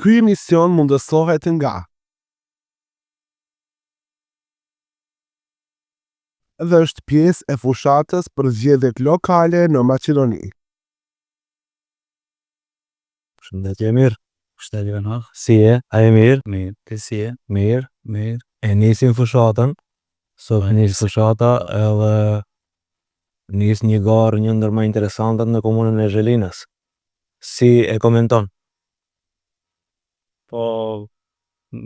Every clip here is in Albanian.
Ky emision mundësohet nga dhe është pjesë e fushatës për zgjedhjet lokale në Maqedoni. Shëndetje mirë. Shëndetje në. Si je? A je mirë? Mirë. Ti si je? Mirë. Mirë. E nisim fushatën. Sot nis fushata edhe nis një garë një ndër më interesantat në komunën e Zhelinës. Si e komenton? Po,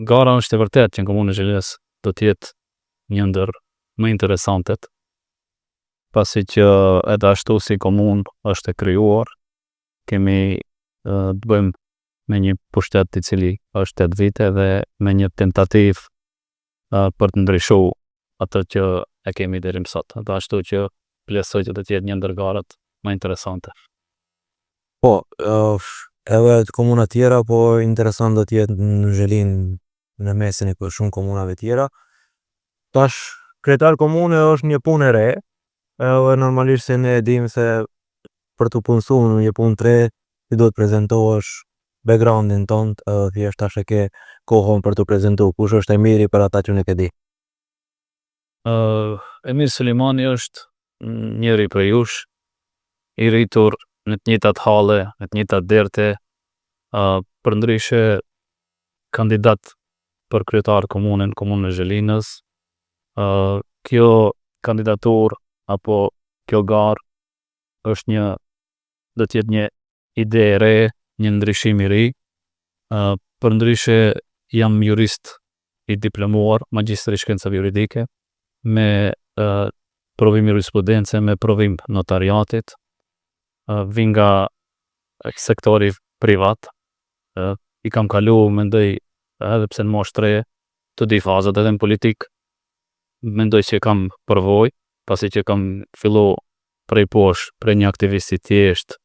gara është e vërtet që në komunën e Zhelinës do të jetë një ndër më interesantet, pasi që edhe ashtu si komunë është e krijuar, kemi të bëjmë me një pushtet i cili është 8 vite dhe me një tentativë për të ndryshuar atë që e kemi deri më sot. Dhe ashtu që plesoj që do të jetë një ndër garat më interesante. Po, edhe të komuna tjera, po interesant do të jetë në Zhelinë në mesin e shumë komunave tjera. Tash kryetar komune është një punë e re, edhe normalisht se ne e dim se për të punësuar në një punë të re, ti do të prezantohesh backgroundin tënd, thjesht tash e ke kohën për të prezantuar kush është Emiri për ata që nuk e di. Emir Sulemani është njëri prej jush, i rritur në të njëjtat halle, në të njëjtat derte, përndryshe kandidat për kryetar komunën e Zhelinës. Kjo kandidatur apo kjo garë është do të jetë një ide e re, një ndryshim i ri. Përndryshe jam jurist i diplomuar, magjistër i shkencave juridike, me provim jurisprudence, me provim notariatit, vi nga sektori privat, i kam kalu, mendoj, edhe pse në moshë të re, të di fazat edhe në politikë, mendoj që kam përvojë, pasi që kam fillu prej poshtë, prej një aktivisti thjesht,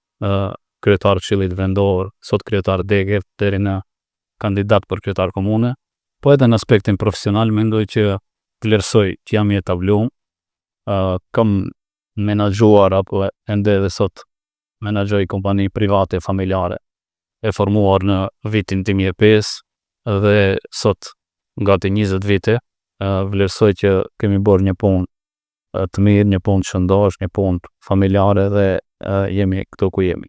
kryetar këshillit vendor, sot kryetar dege, deri në kandidat për kryetar komune, po edhe në aspektin profesional mendoj që vlerësoj që jam i etabluar, kam menaxhuar apo ende edhe sot menaxhoj kompani private familjare, e formuar në vitin 2005 dhe sot gati 20 vite, vlerësoj që kemi bërë një punë të mirë, një punë shëndosh, një punë familjare dhe jemi këtu ku jemi.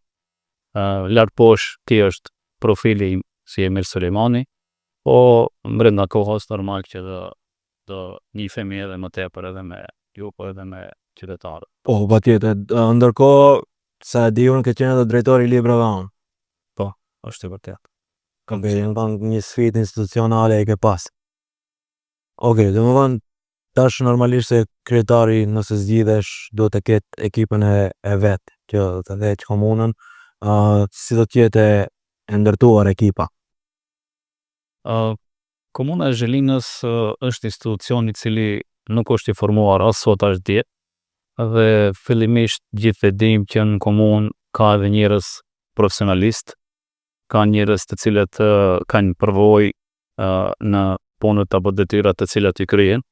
Lart poshtë ti është profili im si Emir Sulemani, po brenda kohës normal që do njihemi edhe më tepër edhe me ju, po edhe me qytetarët. Po, patjetër. Ndërkohë, sa e di unë ke qenë edhe drejtori i librave anë. Po, është e vërtet. Kam një sfidë institucionale e ke pas. Okej, domethënë tash normalisht se kryetari nëse zgjidhesh do të ketë ekipën e vet që të veç komunën, si do të jetë e ndërtuar ekipa? Komuna e Zhelinës është institucion i cili nuk është i formuar as sot as dje, dhe fillimisht gjithë e dim që në komunë ka edhe njerëz profesionalistë, ka njerëz të cilët kanë përvojë në punët apo detyrat të cilat i kryejnë,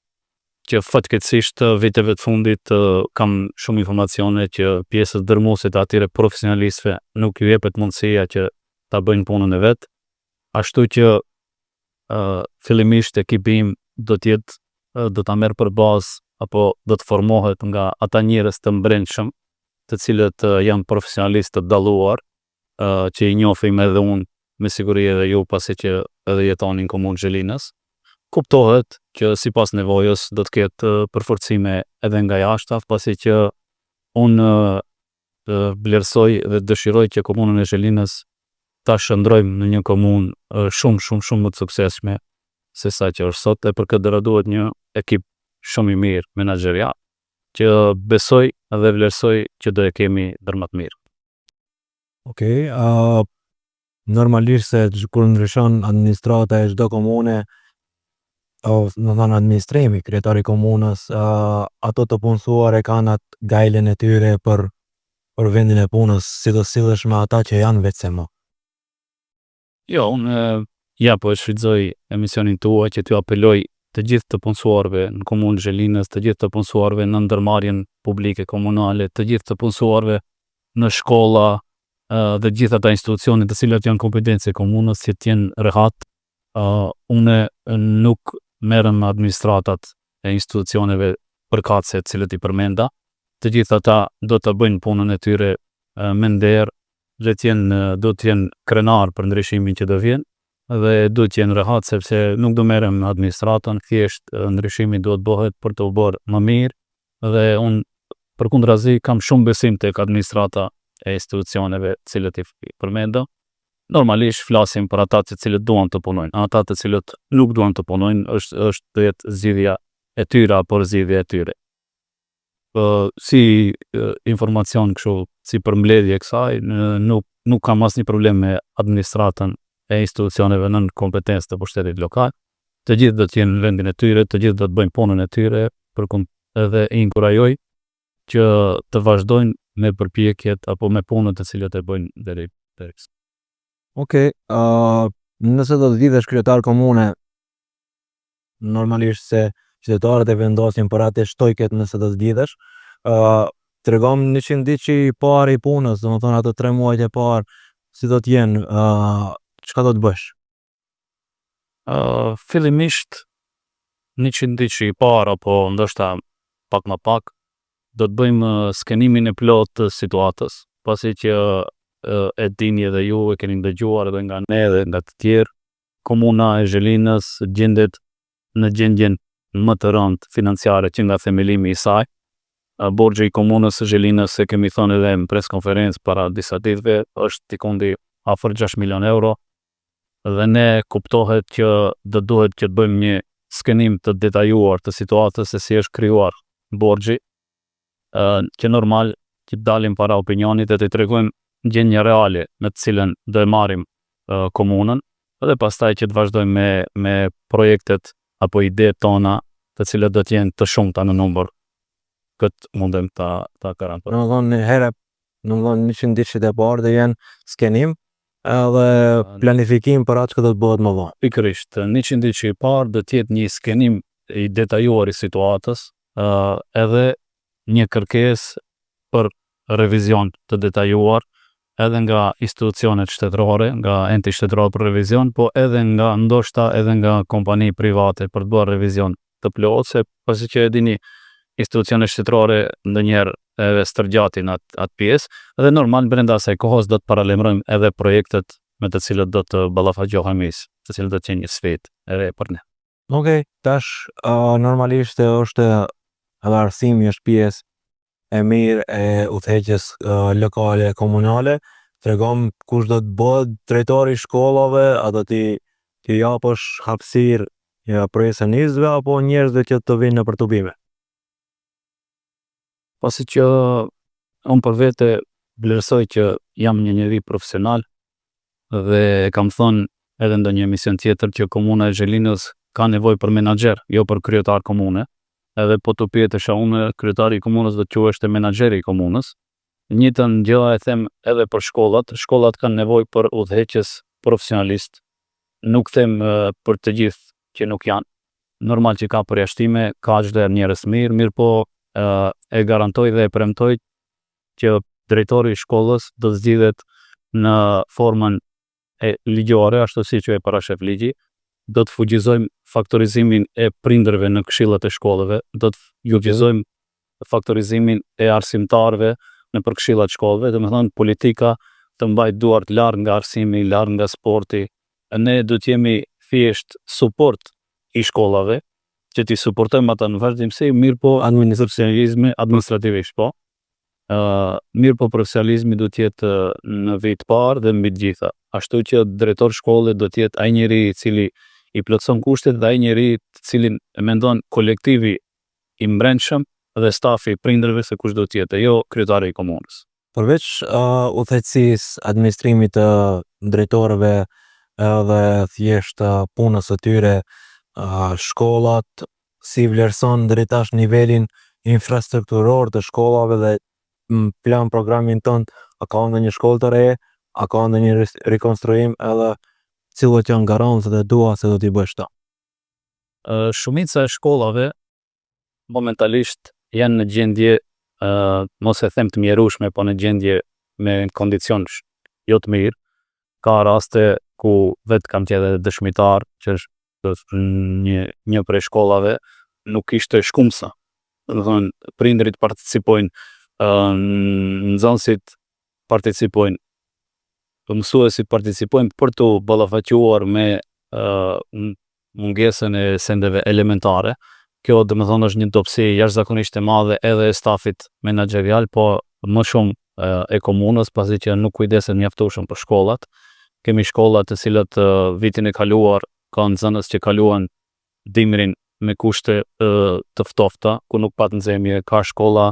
që fatkeqësisht viteve të fundit kam shumë informacione që pjesës dërmuese të atyre profesionalistëve nuk ju jepet mundësia që ta bëjnë punën e vet, ashtu që fillimisht ekipi im do ta merr për bazë apo do të formohet nga ata njerëz të mbrëmshëm, të cilët janë profesionalistë të dalluar, që i njohim edhe unë me siguri edhe ju pasi që edhe jetoni në komunë Zhelinës. Kuptohet që sipas nevojës do të ketë përforcime edhe nga jashta, pasi që unë vlerësoj dhe dëshiroj që komunën e Zhelinës ta shndrojmë në një komunë shumë më të suksesshme se sa që është sot, e për këtë duhet një ekip shumë i mirë menaxherial, që besoj dhe vlerësoj që do e kemi ndër më të mirë. Okej, normalisht se kur ndryshon administrata e çdo komune, në thënë administrimi, kryetari komunës, ato të punësuar e kanë atë gajlen e tyre për vendin e punës, si do sillesh me ata që janë vetë se më. Jo, unë po e shfrytëzoj emisionin tuaj që t'ju apeloj të gjithë të punësuarve në komunën e Zhelinës, të gjithë të punësuarve në ndërmarrjen publike komunale, të gjithë të punësuarve në shkolla, dhe gjitha ata institucionet të cilat janë kompetencë e komunës që t'jenë rehat. Une nuk merrem me administratat e institucioneve përkatëse të cilët i përmenda. Të gjitha ata do të bëjnë punën e tyre me nder, do të jenë krenar për ndryshimin që do vjen dhe do të jenë rehat sepse nuk do merrem me administratën, thjesht ndryshimi duhet bëhet për të u bërë më mirë dhe unë përkundrazi kam shumë besim tek administrata e institucioneve të cilët i përmenda. Normalisht flasim për ata të cilët duan të punojnë, ata të cilët nuk duan të punojnë është do jetë zgjidhja e tyre apo zgjidhja e tyre. Si informacion kështu, si përmbledhje e kësaj, nuk kam asnjë problem me administratën e institucioneve nën kompetencë të pushtetit lokal. Të gjithë do të jenë në vendin e tyre, të gjithë do të bëjnë punën e tyre, edhe i inkurajoj që të vazhdojnë me përpjekjet apo me punët të cilat e bëjnë deri sot. Okej, nëse do të lidhesh kryetar komune, normalisht se qytetarët e vendosin për atë shtojket nëse do të lidhesh, tregom 100 ditë që i parë i punës, domethënë ato 3 muajt e parë, si do të jenë, çka do të bësh? Fillimisht 100 ditë që i parë apo ndoshta pak më pak, do të bëjmë skenimin e plot të situatës, pasi që e dini edhe ju, e keni dëgjuar edhe nga ne dhe nga të tjerë, komuna e Zhelinës gjendet në gjendjen më të rëndë financiare që nga themelimi i saj. Borxhi i komunës së Zhelinës, e kemi thënë edhe në preskonferencë para disa ditëve, është tikundi afër 6 milion euro dhe ne kuptohet që do duhet që të bëjmë një skenim të detajuar të situatës se si është krijuar borxhi, që normal që të dalim para opinionit dhe të tregojmë gjendje reale në të cilën do e marrim komunën dhe pastaj që të vazhdojmë me projektet apo idetë tona të cilat do të jenë të shumta në numër. Këtë mundem ta garantoj. Domethënë 100 ditë e parë do jenë skenim edhe planifikim për atë që do të bëhet më vonë. Pikërisht, 100 ditë që i parë do të jetë një skenim i detajuar i situatës, edhe një kërkesë për revizion të detajuar edhe nga institucionet shtetërore, nga enti shtetëror për revizion, po edhe nga ndoshta edhe nga kompani private për të bërë revizion të plotë, pasi që e dini institucionet shtetërore ndonjëherë edhe stërgjatin atë pjesë dhe normal brenda asaj kohës do të paralajmërojmë edhe projektet me të cilët do të ballafaqohemi, të cilët do të jenë një sfidë edhe për ne. Okej, tash normalisht është edhe arsimi është pjesë e mirë e udhëheqjes lokale komunale. Tregom kush do të bëhet drejtori i shkollave, a do t'i japësh hapësirë profesionistëve apo njerëzve që të vinë në përtubime? Pasi që unë për vete vlerësoj që jam një njeri profesional dhe kam thënë edhe ndonjë emision tjetër që komuna e Zhelinës ka nevojë për menaxher, jo për kryetar komune. Edhe po të pyetesha unë, kryetari i komunës do të quhej menaxheri i komunës. Njëjtën gjë e them edhe për shkollat. Shkollat kanë nevojë për udhëheqës profesionalist. Nuk them për të gjithë që nuk janë. Normal që ka përjashtime, ka çdo njerëz mirë, po e garantoj dhe e premtoj që drejtori i shkollës do të zgjidhet në formën e ligjore, ashtu siç e parashef ligji. Do të fuqizojmë faktorizimin e prindërve në këshillat e shkollave, do të fuqizojmë faktorizimin e arsimtarëve në për këshillat e shkollave, domethënë politika të mbajë duart larg nga arsimi, larg nga sporti. Ne do të jemi thjesht suport i shkollave, që t'i suportojmë ata në vazhdimsi, mirë po administrativisht po. Mirë po profesionalizmi do të jetë në vit parë dhe mbi të gjitha. Ashtu që drejtori i shkollës do të jetë ai njeri i cili i plotson kushtet dhe ai njeri të cilin e mendon kolektivi i mbrëmshëm dhe stafi i prindërve se kush do të jetë, jo kryetari i komunës. Përveç udhëheqësisë, administrimit të drejtorëve edhe thjesht punës së tyre, shkollat si vlerëson deri tash nivelin infrastrukturor të shkollave dhe plan programin tënd, a ka ndonjë shkollë të re, a ka ndonjë rekonstruim edhe cilët janë garancët e dua se do t'i bësh ta? Shumica e shkollave momentalisht janë në gjendje, mos e them të mjerueshme, po në gjendje me kondicion jo të mirë. Ka raste ku vetë kam qenë dëshmitar që është një prej shkollave nuk ishte shkumsa. Do të thonë, prindërit participojnë, nxënësit participojnë, mësuesit participojnë për të ballafaquar me mungesën e sendeve elementare. Kjo do të thonë është një dobësi jashtëzakonisht e madhe edhe e stafit menaxherial, po më shumë e komunës, pasi që nuk kujdesen mjaftueshëm për shkollat. Kemi shkolla të cilat vitin e kaluar kanë nxënës që kaluan dimrin me kushte të ftofta, ku nuk pat nxemje. Ka shkolla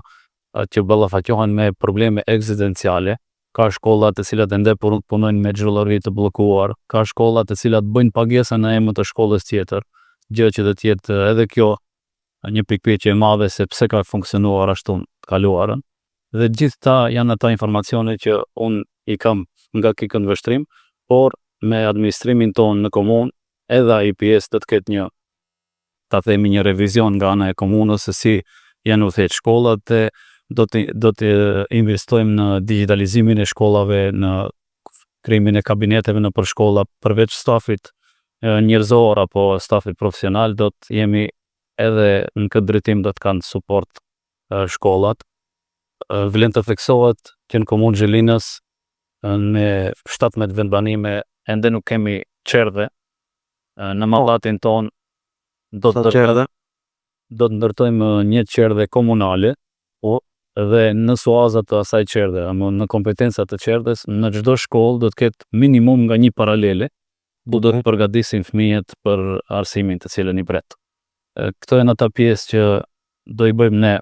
që ballafaqohen me probleme ekzistenciale, ka shkolla të cilat ende punojnë me xhollori të bllokuar, ka shkolla të cilat bëjnë pagesa në emër të shkollës tjetër, gjë që do të jetë edhe kjo një pikpyetje e madhe se pse ka funksionuar ashtu të kaluarën. Dhe gjithta janë ata informacione që unë i kam nga ky këndvështrim, por me administrimin tonë në komunë, edhe ai pjesë do të ketë një, ta themi, një revizion nga ana e komunës se si janë udhëheq shkollat, dhe do të investojmë në digitalizimin e shkollave, në krijimin e kabineteve në përshkolla, përveç stafit njerëzor apo stafit profesional, do të jemi edhe në këtë drejtim do të kanë suport shkollat. Vlen të theksohet që në komunë Zhelinës me 17 vendbanime ende nuk kemi qerdhe. Në mandatin ton do të ndërtojmë një qerdhe komunale, dhe në suazat të asaj qerdhe, në kompetencat të qerdhes, në çdo shkollë do të ketë minimum nga një paralele, ku do të përgatisin fëmijët për arsimin të cilën i pret. Këto janë ata pjesë që do i bëjmë ne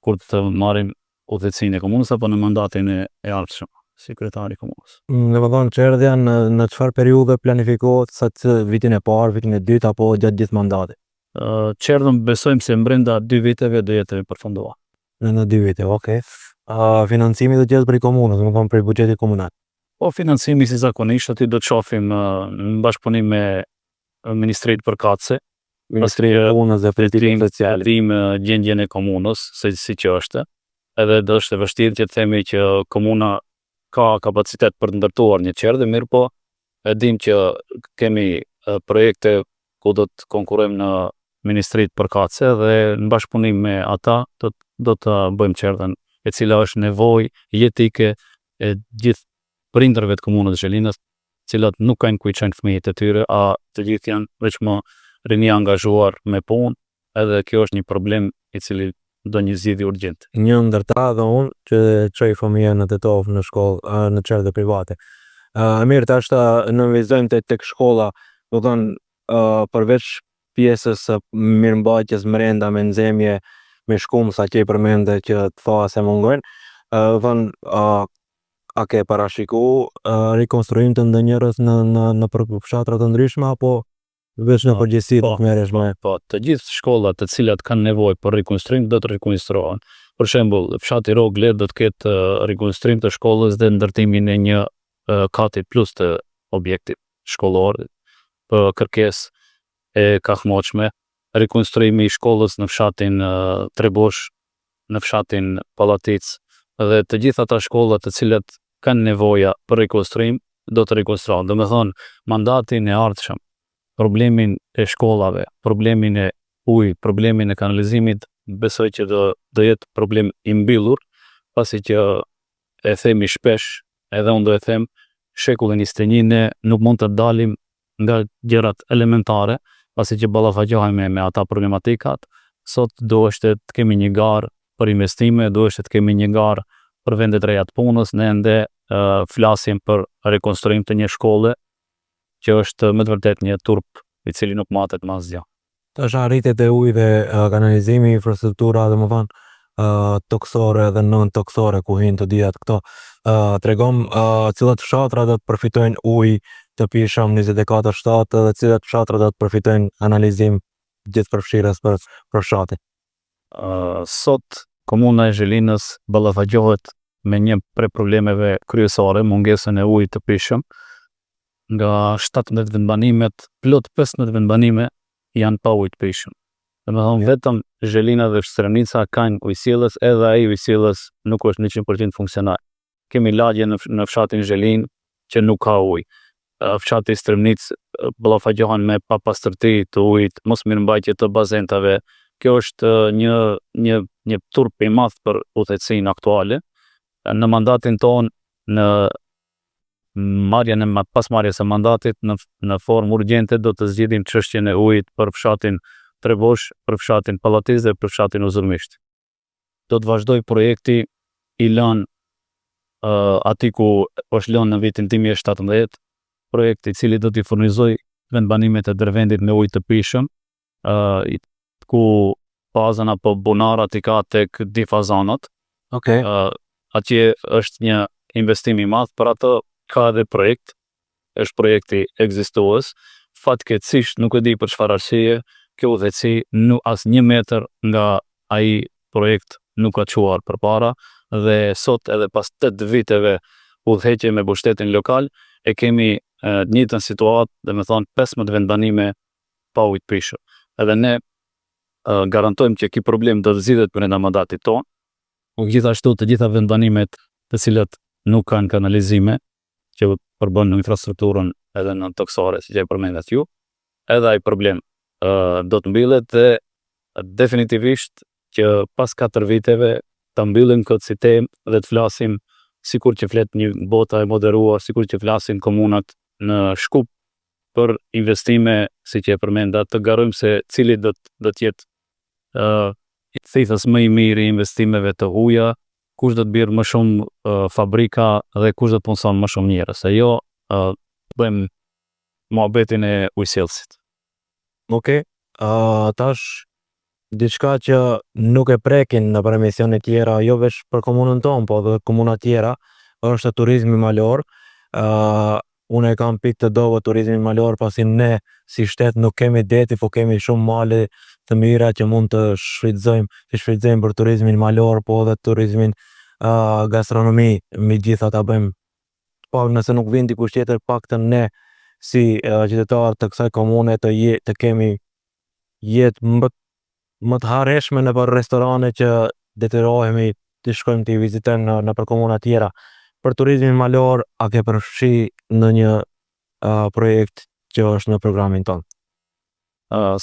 kur të marrim udhëhecinë e komunës apo në mandatin e ardhshëm si kryetari i komunës. Në më thonë, qerdhja në çfarë periudhe planifikohet, sa të vitin e parë, vitin e dytë apo gjatë gjithë mandatit? Qerdhën besojmë se brenda 2 viteve do jetë përfunduar. Në 2 vite, okay. Financimi do të jetë prej komunës, do të thonë prej buxhetit komunal. Po financimi si zakonisht aty do të shohim në bashkëpunim me Ministrinë përkatëse, Ministrinë e Punës dhe Politikës Sociale, gjendjen e komunës, si që është. Edhe do është e vështirë që të themi që komuna ka kapacitet për të ndërtuar një qerdhe, mirë po e dim që kemi projekte ku do të konkurrojmë në Ministrinë përkatëse, dhe në bashkëpunim me ata do të bëjmë qerdhen, e cila është nevojë jetike e gjithë prindërve të komunës Zhelinës, cilat nuk kanë ku i çojnë fëmijët e tyre, a të gjithë janë veç më rini angazhuar me punë, edhe kjo është një problem i cili do një zgjidhje urgjente. Një ndërta dhe unë që çoj fëmijën në Tetov në shkollë, në qerdhe private. Mirë, tash nënvizojmë tek shkolla, do thonë përveç pjesës së mirëmbajtjes brenda me nxemje, me shkumsa që i përmende që të tha se mungojnë, a ke parashiku rekonstruim të ndonjëherës në fshatra të ndryshme, apo veç në përgjithësi do të merresh me? Po, të gjithë shkollat të cilat kanë nevojë për rekonstruim do të rekonstruohen. Për shembull, fshati Rogler do të ketë rekonstruim të shkollës dhe ndërtimin e një kati plus të objektit shkollor për kërkesë e kahmoqme, rekonstruimi i shkollës në fshatin Trebush, në fshatin Pallatic, dhe të gjitha ata shkollat të cilat kanë nevoja për rekonstruim do të rekonstruohen. Domethënë, mandatin e ardhshëm, problemin e shkollave, problemin e ujit, problemin e kanalizimit, besoj që do jetë problem i mbyllur, pasi që e themi shpesh, edhe unë do e them, shekullin 21 ne nuk mund të dalim nga gjërat elementare, pasi që ballafaqohemi me ata problematikat. Sot do është të kemi një garë për investime, do është të kemi një garë për vendet reja të punës, ne ende flasim për rekonstruim të një shkolle që është me të vërtet një turp i cili nuk matet më asgjë. Tash rritet e ujit dhe kanalizimi, infrastruktura, domethënë toksore dhe nën toksore ku hin të dijat këto. Tregom cilat fshatra do të përfitojnë ujë të pijshëm 24/7 dhe cilat fshatra do të përfitojnë analizim gjithë përfshirës për fshatin. Sot komuna e Zhelinës ballafaqohet me një prej problemeve kryesore, mungesën e ujit të pijshëm. Nga 17 vendbanimet, plot 15 vendbanime janë pa ujë të pijshëm. Domethënë vetëm Zhelina dhe Shtrenica kanë ujësjellës, edhe ai ujësjellës nuk është 100% funksional. kemi lagje në fshatin Zhelin që nuk ka ujë. Fshati Stremnic ballafaqohen me papastërti të ujit, mos mirëmbajtje të bazentave. Kjo është një turp i madh për udhëhecinë aktuale. Në mandatin ton, në pasmarrjes së mandatit në formë urgjente do të zgjidhim çështjen e ujit për fshatin Trebosh, për fshatin Pallatiz dhe për fshatin Uzurmisht. Do të vazhdoj projekti i lënë aty ku është lënë në vitin 2017, projekti i cili do t'i furnizoj vendbanimet e Dervendit me ujë të pishëm, ku fazën apo bunarat i ka tek difazanët. Okej. Atje është një investim i madh, për atë ka edhe projekt, është projekti ekzistues. Fatkeqësisht nuk e di për çfarë arsye, kjo udhëheci as 1 metër nga ai projekt nuk ka çuar përpara, dhe sot edhe pas 8 viteve udhëheqje me pushtetin lokal e kemi të njëjtën situatë, domethënë 15 vendbanime pa ujë të pishëm. Edhe ne garantojmë që ky problem do të zgjidhet brenda mandatit tonë. Gjithashtu të gjitha vendbanimet të cilat nuk kanë kanalizime, që përbën në infrastrukturën edhe në toksore, si që e përmendat ju, edhe ai problem do të mbyllet, dhe definitivisht që pas 4 viteve të mbyllim këtë si temë dhe të flasim sikur që flet një bota e moderuar, sikur që flasin komunat në Shkup për investime, si që e përmendat, të garojmë se cili do të jetë thithës më i mirë i investimeve të huaja, kush do të bjerë më shumë fabrika dhe kush do të punson më shumë njerëz. Se jo bëjmë muhabetin e ujësjellësit. Okej. Tash diçka që nuk e prekin në për emisione tjera, jo veç për komunën tonë, po dhe komuna tjera, është turizmi malor. Unë e kam pikë të dovë turizmin malor, pasi ne si shtet nuk kemi deti, po kemi shumë male të mira që mund të shfrytëzojmë për turizmin malor, po edhe turizmin gastronomi, me gjitha ta bëjmë. Po nëse nuk vjen dikush tjetër, paktën ne si qytetarë të kësaj komune të kemi jetë më të harreshme në për restorane që detyrohemi të shkojmë të i vizitojmë në për komuna tjera. Për turizmin malor, a ke përfshi në një projekt që është në programin tonë?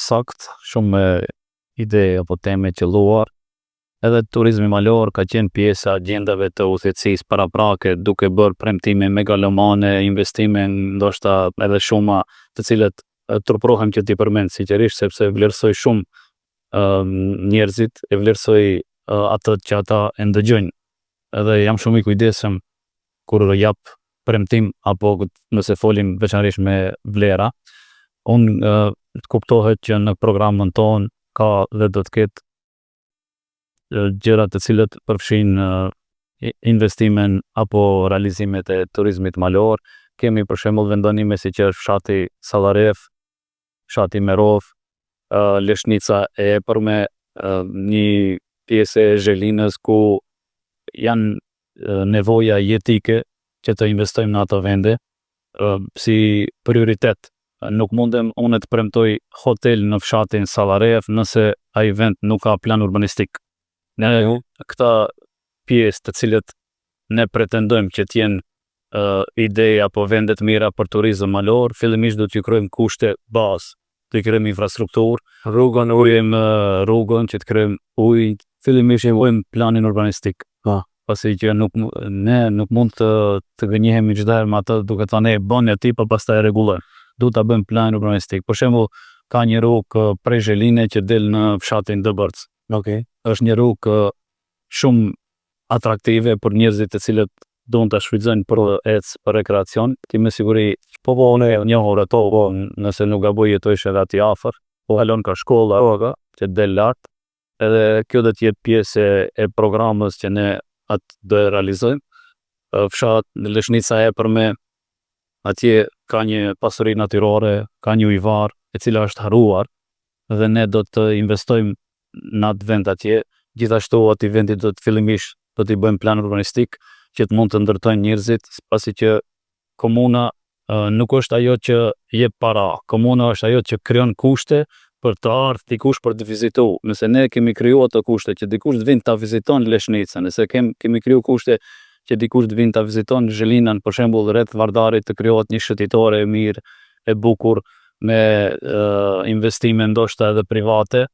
Sakt, shumë ide apo teme qelluar. Edhe turizmi malor ka qenë pjesë e agjendave të udhëhecisë paraprake, duke bërë premtime megalomane, investime ndoshta edhe shumë të cilët turprohem që t'i përmend sinqerisht, sepse vlerësoj shumë njerëzit, e vlerësoj atë që ata e ndëgjojnë. Edhe jam shumë i kujdesshëm kur jap premtim apo nëse folim veçanërisht me vlera. Unë të kuptohet që në programin ton ka dhe do të ketë gjëra të cilët përfshin investimen apo realizimet e turizmit malor. Kemi për shembull vendbanime si që është fshati Sallaref, fshati Merov, Leshnica e Epërme, një pjesë e Zhelinës ku janë nevoja jetike që të investojmë në ato vende si prioritet. Nuk mundem unë të premtoj hotel në fshatin Sallaref nëse ai vend nuk ka plan urbanistik. Ne këta pjesë të cilët ne pretendojmë që t'jenë ide apo vendet mira për turizëm malor, fillimisht do t'ju kryejmë kushte bazë, të kryejmë infrastrukturë, rrugën që të kryejmë ujë, fillimisht e vojmë planin urbanistik. Pasi që ne nuk mund të gënjehemi çdo herë me atë duke thënë ne bëni aty pa pastaj rregullojmë. Duhet ta bëjmë plan urbanistik. Për shembull, ka një rrugë prej Zheline që del në fshatin Dëbërc. Është një rrugë shumë atraktive për njerëzit të cilët duan ta shfrytëzojnë për ecë, për rekreacion. Ti me siguri po unë e njohur ato, po nëse nuk gaboj jetojsh edhe aty afër, po halon ka shkolla që del lart. Edhe kjo do të jetë pjesë e programës që ne atë do e realizojmë. Fshat në Leshnica e Epërme, atje ka një pasuri natyrore, ka një ujvar e cila është haruar dhe ne do të investojmë në atë vend atje. Gjithashtu aty vendi do të fillimisht do t'i bëjmë plan urbanistik që të mund të ndërtojnë njerëzit, pasi që komuna nuk është ajo që jep para, komuna është ajo që krijon kushte për të ardhur dikush për të vizituar. Nëse ne kemi krijuar ato kushte që dikush të vinë ta viziton Leshnicën, nëse kemi krijuar kushte që dikush të vinë ta viziton Zhelinën, për shembull rreth Vardarit të krijohet një shëtitore e mirë, e bukur me investime ndoshta edhe private,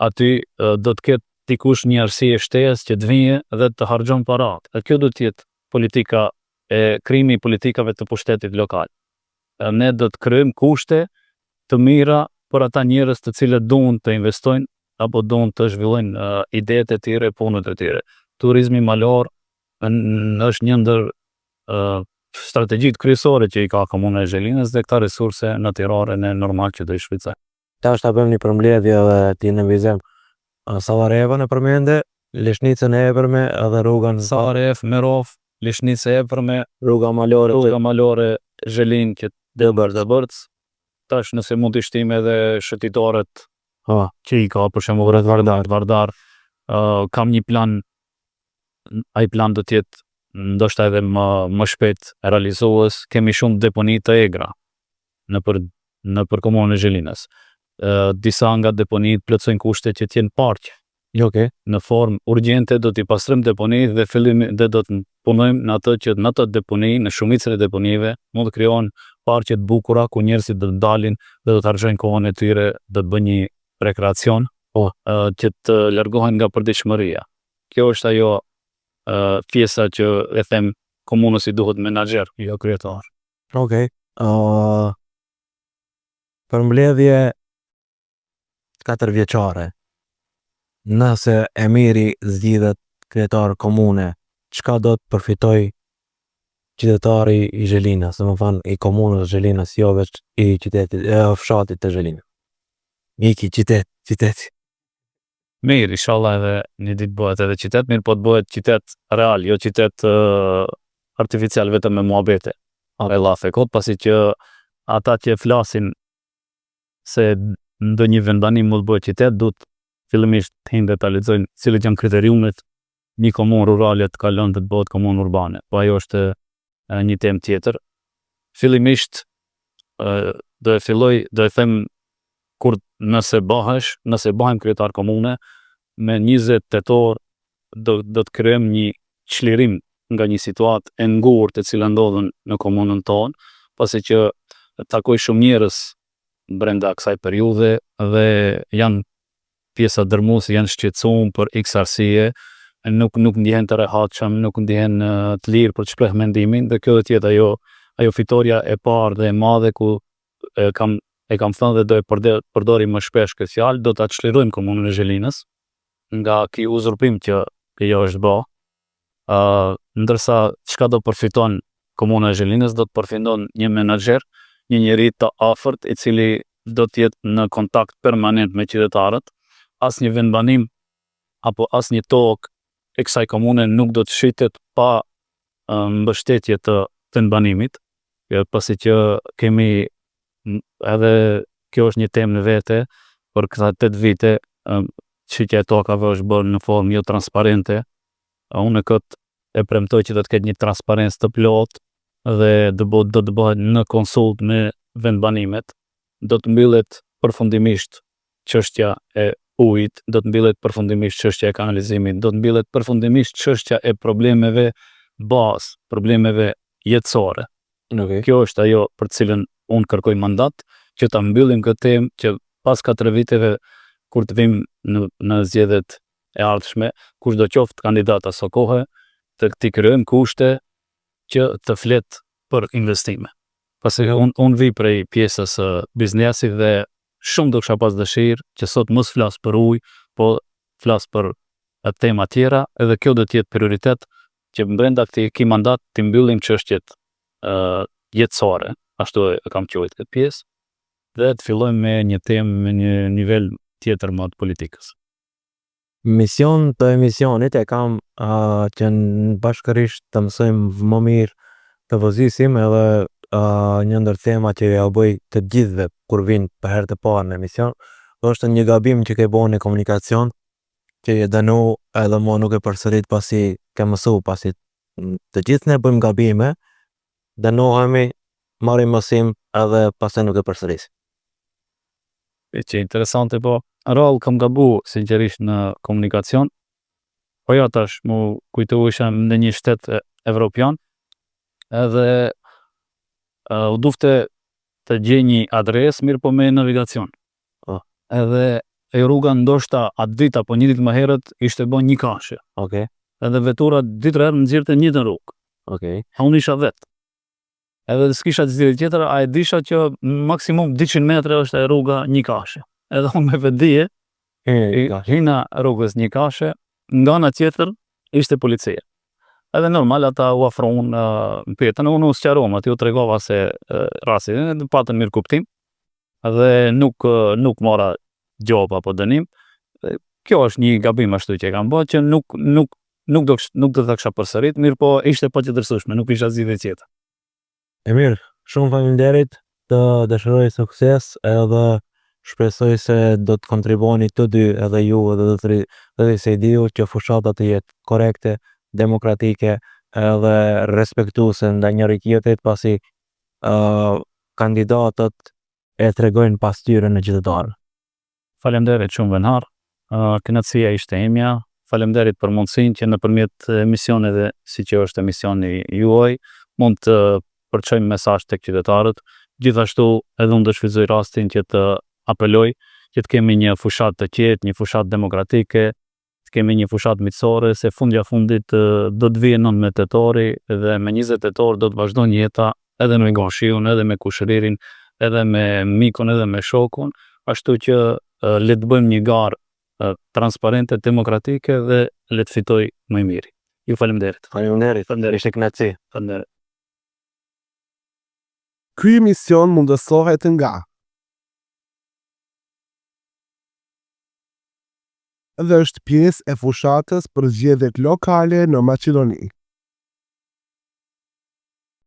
aty do të ketë dikush një arsye shtesë që të vijë dhe të harxhon paratë. Dhe kjo do të jetë politika e krimi i politikave të pushtetit lokal. Ne do të krijojmë kushte të mira për ata njerëz të cilët duan të investojnë apo duan të zhvillojnë idetë e tyre, punët e tyre. Turizmi malor është një ndër strategjitë kryesore që i ka komuna e Zhelinës dhe këta resurse natyrore në normal që do i shfrytëzojmë. Tash ta bëjmë një përmbledhje dhe ti në vizim Sallarevën e përmende, Lishnicën e epërme edhe rrugën Sallarev, Merov, Lishnicë e epërme, rruga malore, Zhelinë që Dëbërc. Tash nëse mund të shtim edhe shëtitoret që i ka për shembull rreth Vardar, kam një plan, ai plan do të jetë ndoshta edhe më shpejt realizues. Kemi shumë deponi të egra nëpër komunën e Zhelinës. Disa nga deponitë plotësojnë kushte që të jenë parqe. Në formë urgjente do t'i pastrojmë deponitë dhe dhe do të punojmë në atë që në ato deponi, në shumicën e deponive, mund të krijohen parqe të bukura ku njerëzit do të dalin dhe do të harxojnë kohën e tyre, do të bëjnë një rekreacion, që të largohen nga përditshmëria. Kjo është ajo pjesa që e them komunës i duhet menaxher, jo kryetar. Përmbledhje 4 vjeçare. Nëse emiri zgjidhet kryetar komune, çka do të përfitoj qytetari i Zhelinës, do të thonë i komunës Zhelinës, jo veç i qytetit, fshatit të Zhelinës. Iki qyteti. Mirë, inshallah edhe një ditë bëhet edhe qytet, mirë po të bëhet qytet real, jo qytet artificial vetëm me muhabete. Lafe kot, pasi që ata që flasin se ndonjë vendbanim mund të bëhet qytet, duhet fillimisht të hinë dhe ta lexojnë cilët janë kriteriumet një komunë rurale të kalon të bëhet komunë urbane. Po ajo është një temë tjetër. Fillimisht do e them kur nëse bëhem kryetar komune, me 20 tetor do të krijojmë një çlirim nga një situatë e ngurtë e cila ndodhen në komunën tonë, pasi që takoj shumë njerëz brenda kësaj periudhe dhe janë pjesa dërmuese, janë shqetësuar për X arsye, nuk ndihen të rehatshëm, nuk ndihen të lirë për të shprehur mendimin, dhe kjo do të jetë ajo fitoria e parë dhe e madhe ku e kam thënë dhe do e përdori më shpesh këtë fjalë, do ta çlirojmë komunën e Zhelinës nga ky uzurpim që jo është bë. Ndërsa çka do përfiton komuna e Zhelinës, do të përfiton një menaxher, një njeri të afërt i cili do të jetë në kontakt permanent me qytetarët. Asnjë vendbanim apo asnjë tokë e kësaj komune nuk do të shitet pa mbështetje të vendbanimit, pasi që kemi edhe kjo është një temë në vete, për këta 8 vite shitja e tokave është bërë në formë jo transparente. Unë këtë e premtoj që do të ketë një transparencë të plotë dhe do të bëhet në konsult me vendbanimet, do të mbyllet përfundimisht çështja e ujit, do të mbyllet përfundimisht çështja e kanalizimit, do të mbyllet përfundimisht çështja e problemeve bazë, problemeve jetësore. Kjo është ajo për të cilën unë kërkoj mandat, që ta mbyllim këtë temë, që pas 4 viteve kur të vim në zgjedhjet e ardhshme, kushdo qoftë kandidat aso kohë, të krijojmë kushte që të flet për investime. Pasi unë vi prej pjesës biznesit dhe shumë do kisha pas dëshirë që sot mos flas për ujë, po flas për tema tjera, edhe kjo do të jetë prioritet që brenda këtij mandat të mbyllim çështjet jetësore, ashtu e kam quajtur këtë pjesë, dhe të fillojmë me një temë me një nivel tjetër më të politikës. Mision të emisionit e kam që në bashkërisht të mësojmë më mirë të vëzisim, edhe një ndër tema që ja bëj të gjithëve kur vinë për herë të parë në emision, është një gabim që ke bënë në komunikacion, që e dënu edhe mo nuk e përsërit pasi ke mësu, pasi të gjithë ne bëjmë gabime, dënohemi, marrim mësim edhe pasi nuk e përsërisim. Që interesante, po rrallë kam gabu sinqerisht në komunikacion, po ja tash mu kujtohesha në një shtet evropian, edhe u dufte të gjej një adresë mirë po me navigacion. Edhe e rruga ndoshta atë ditë apo një ditë më herët ishte bën një kashe. Okej. Edhe vetura 2-3 herë më nxirrte në njëjtën rrugë. Okej. Unë isha vetë. Edhe s'kisha zgjidhje tjetër, a e disha që maksimum 200 metra është e rruga një kashe. Edhe unë me vetdije hina rrugës një kashe, nga ana tjetër ishte policia. Edhe normal ata u afrohen pyetën, unë u sqarova, aty u tregova se rasti patën mirë kuptim. Dhe nuk mora gjop apo dënim. Kjo është një gabim ashtu që e kam bërë, që nuk do ta kisha përsërit, mirë po ishte pa qëndrueshme, nuk isha zgjidhje tjetër. E mirë, shumë faleminderit, të dëshiroj sukses edhe shpresoj se do të kontribuoni të dy edhe ju edhe Sejdiu që fushata të jetë korekte, demokratike edhe respektuese ndaj njëri tjetrit, pasi kandidatët e tregojnë pasqyrën e qytetarëve. Faleminderit shumë Venhar. Kënaqësia ishte imja. Faleminderit për mundësinë që nëpërmjet emisioneve siç është emisioni juaj mund të përçojmë mesazh tek qytetarët. Gjithashtu edhe unë do shfrytëzoj rastin që të apeloj që të kemi një fushatë të qetë, një fushatë demokratike, të kemi një fushatë miqësore, se fundja fundit do të vijë 19 tetori dhe me 20 tetor do të vazhdojnë jeta edhe me Goshiun, edhe me Kushëririn, edhe me Mikun, edhe me Shokun, ashtu që le të bëjmë një garë transparente, demokratike dhe le të fitoj më i miri. Ju faleminderit. Faleminderit. Ishte kënaqësi. Faleminderit. Ky emision mundësohet nga dhe është pjesë e fushatës për zgjedhjet lokale në Maqedoni.